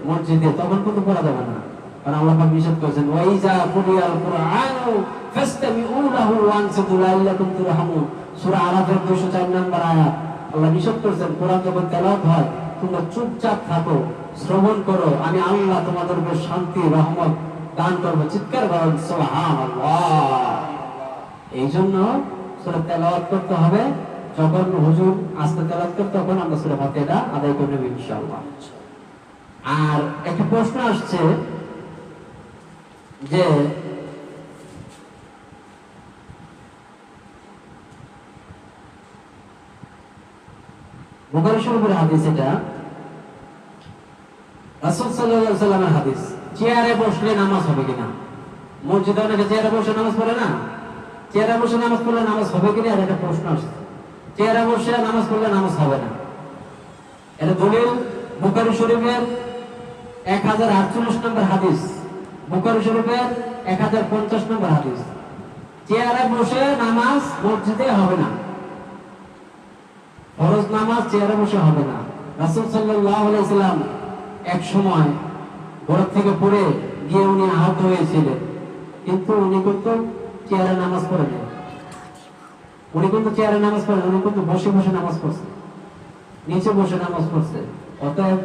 মসজিদে, তখন কিন্তু পড়া যাবে না, কারণ আল্লাহ পাক নিষেধ করেছেন ওয়াইজা কুরিয়াল কুরআনু ফাসতামিউ লাহু ওয়ানসিতু লাআল্লাকুম তুরহামুন। সূরা আরাফের 204 নম্বর আয়াত। আল্লাহ নিষেধ করেছেন কোরআন যখন তেলাওয়াত হয় তোমরা চুপচাপ থাকো, শ্রবণ করো, আমি আল্লাহ তোমাদের উপর শান্তি রহমত দান করবো। চিৎকার করেন সুবহানাল্লাহ। এই জন্য সূরা তেলাওয়াত করতে হবে, যখন হুজুর আস্তে তেলাওয়াত করতে তখন আমরা সূরা ফাতিহা আদায় করে নেব ইনশাআল্লাহ। আর একটা প্রশ্ন আসছে যে বুখারী শরীফের হাদিস, এটা রাসূল সাল্লাল্লাহু আলাইহি ওয়াসাল্লামের হাদিস, চেয়ারে বসলে নামাজ হবে কিনা? মসজিদে অনেকে চেয়ারে বসে নামাজ পড়ে না, চেয়ারে বসে নামাজ পড়লে নামাজ হবে কিনা আর একটা প্রশ্ন আসছে। চেয়ারে বসে নামাজ পড়লে নামাজ হবে না, এটা দলিল বুখারী শরীফের 1048 নম্বর হাদিস, বুখারী শরীফের 1050 নম্বর হাদিস। চেয়ারে বসে নামাজ মসজিদে হবে না, ফরজ নামাজ চেয়ারে বসে হবে না। রাসূল সাল্লাল্লাহু আলাইহি ওয়াসাল্লাম এক সময় ঘোড়া থেকে পড়ে গিয়ে উনি আহত হয়েছিলেন, কিন্তু উনি কিন্তু চেয়ারে নামাজ পড়েন, উনি কিন্তু চেয়ারে নামাজ পড়েন, উনি কিন্তু বসে বসে নামাজ পড়ছে, নিচে বসে নামাজ পড়ছে। অতএব